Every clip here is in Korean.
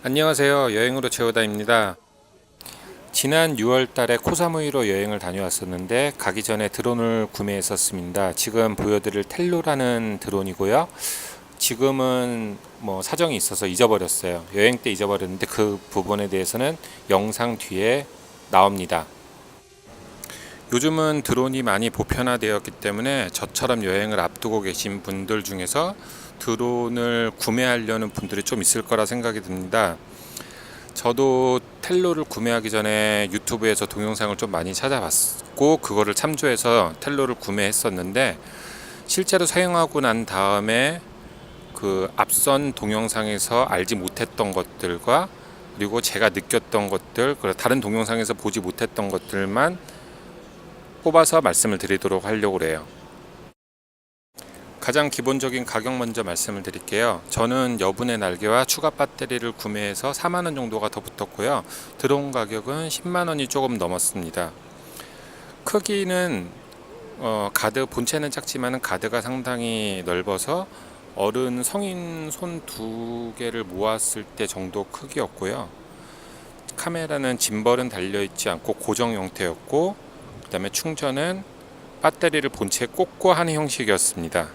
안녕하세요. 여행으로 채우다입니다. 지난 6월 달에 코사무이로 여행을 다녀왔었는데 가기 전에 드론을 구매했었습니다. 지금 보여드릴 텔로라는 드론이고요. 지금은 사정이 있어서 잊어버렸어요. 여행 때 잊어버렸는데 그 부분에 대해서는 영상 뒤에 나옵니다. 요즘은 드론이 많이 보편화되었기 때문에 저처럼 여행을 앞두고 계신 분들 중에서 드론을 구매하려는 분들이 좀 있을 거라 생각이 듭니다. 저도 텔로를 구매하기 전에 유튜브에서 동영상을 좀 많이 찾아봤고 그거를 참조해서 텔로를 구매했었는데 실제로 사용하고 난 다음에 그 앞선 동영상에서 알지 못했던 것들과 그리고 제가 느꼈던 것들, 다른 동영상에서 보지 못했던 것들만 뽑아서 말씀을 드리도록 하려고 해요. 가장 기본적인 가격 먼저 말씀을 드릴게요. 저는 여분의 날개와 추가 배터리를 구매해서 4만원 정도가 더 붙었고요. 드론 가격은 10만원이 조금 넘었습니다. 크기는 가드 본체는 작지만 가드가 상당히 넓어서 어른 성인 손 두 개를 모았을 때 정도 크기였고요. 카메라는 짐벌은 달려있지 않고 고정 형태였고 그 다음에 충전은 배터리를 본체에 꽂고 하는 형식이었습니다.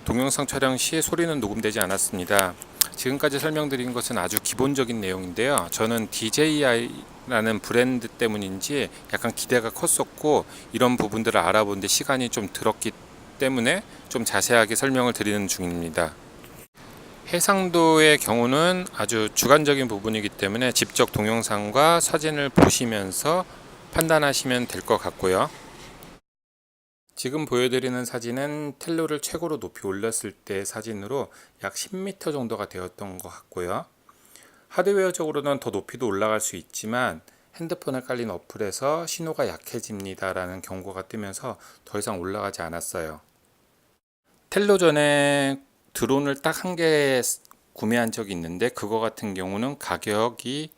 동영상 촬영 시 소리는 녹음되지 않았습니다. 지금까지 설명드린 것은 아주 기본적인 내용인데요. 저는 DJI라는 브랜드 때문인지 약간 기대가 컸었고 이런 부분들을 알아보는데 시간이 좀 들었기 때문에 좀 자세하게 설명을 드리는 중입니다. 해상도의 경우는 아주 주관적인 부분이기 때문에 직접 동영상과 사진을 보시면서 판단하시면 될 것 같고요. 지금 보여드리는 사진은 텔로를 최고로 높이 올렸을 때 사진으로 약 10m 정도가 되었던 것 같고요. 하드웨어적으로는 더 높이도 올라갈 수 있지만 핸드폰에 깔린 어플에서 신호가 약해집니다 라는 경고가 뜨면서 더 이상 올라가지 않았어요. 텔로 전에 드론을 딱 한 개 구매한 적이 있는데 그거 같은 경우는 가격이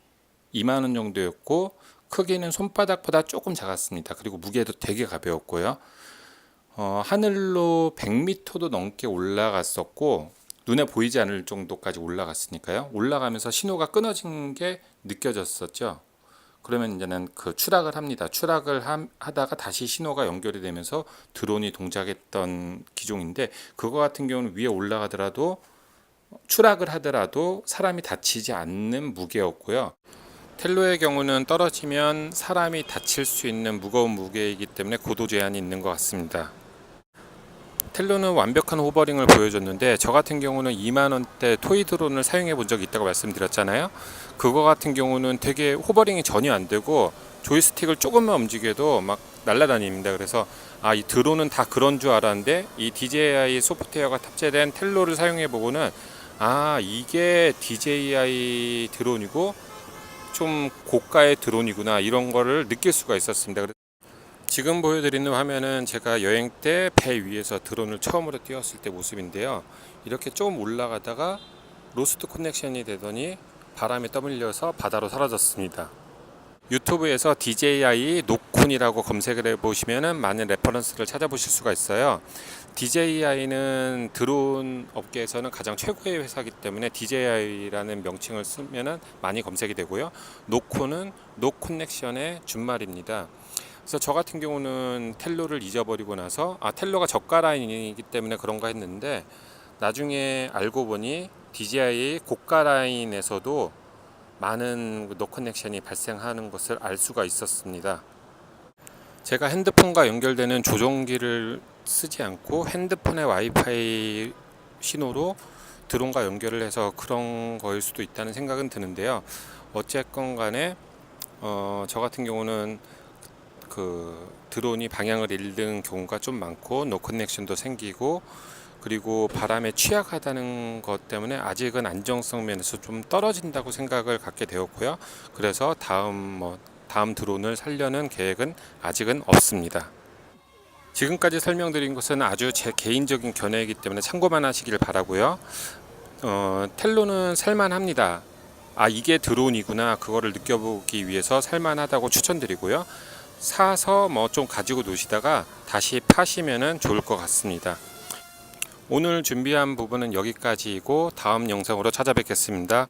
2만원 정도였고 크기는 손바닥보다 조금 작았습니다. 그리고 무게도 되게 가벼웠고요. 하늘로 100m도 넘게 올라갔었고 눈에 보이지 않을 정도까지 올라갔으니까요. 올라가면서 신호가 끊어진 게 느껴졌었죠. 그러면 이제는 그 추락을 합니다. 추락을 하다가 다시 신호가 연결이 되면서 드론이 동작했던 기종인데 그거 같은 경우는 위에 올라가더라도 추락을 하더라도 사람이 다치지 않는 무게였고요. 텔로의 경우는 떨어지면 사람이 다칠 수 있는 무거운 무게이기 때문에 고도 제한이 있는 것 같습니다. 텔로는 완벽한 호버링을 보여줬는데 저 같은 경우는 2만원대 토이 드론을 사용해 본 적이 있다고 말씀드렸잖아요. 그거 같은 경우는 되게 호버링이 전혀 안 되고 조이스틱을 조금만 움직여도 막 날아다닙니다. 그래서 이 드론은 다 그런 줄 알았는데 이 DJI 소프트웨어가 탑재된 텔로를 사용해 보고는 이게 DJI 드론이고 좀 고가의 드론이구나 이런 거를 느낄 수가 있었습니다. 지금 보여드리는 화면은 제가 여행 때 배 위에서 드론을 처음으로 띄웠을 때 모습인데요. 이렇게 좀 올라가다가 로스트 커넥션이 되더니 바람에 떠밀려서 바다로 사라졌습니다. 유튜브에서 DJI 노콘이라고 검색을 해보시면 많은 레퍼런스를 찾아보실 수가 있어요. DJI는 드론 업계에서는 가장 최고의 회사이기 때문에 DJI라는 명칭을 쓰면 많이 검색이 되고요. 노콘은 노 커넥션의 준말입니다. 그래서 저 같은 경우는 텔로를 잊어버리고 나서 텔로가 저가 라인이기 때문에 그런가 했는데 나중에 알고 보니 DJI 고가 라인에서도 많은 노 커넥션이 발생하는 것을 알 수가 있었습니다. 제가 핸드폰과 연결되는 조종기를 쓰지 않고 핸드폰의 와이파이 신호로 드론과 연결을 해서 그런 거일 수도 있다는 생각은 드는데요. 어쨌건 간에 저 같은 경우는 그 드론이 방향을 잃는 경우가 좀 많고 노 커넥션도 생기고 그리고 바람에 취약하다는 것 때문에 아직은 안정성 면에서 좀 떨어진다고 생각을 갖게 되었고요. 그래서 다음 드론을 살려는 계획은 아직은 없습니다. 지금까지 설명드린 것은 아주 제 개인적인 견해이기 때문에 참고만 하시길 바라고요. 텔로는 살만합니다. 이게 드론이구나 그거를 느껴보기 위해서 살만하다고 추천드리고요. 사서 좀 가지고 노시다가 다시 파시면은 좋을 것 같습니다. 오늘 준비한 부분은 여기까지이고 다음 영상으로 찾아뵙겠습니다.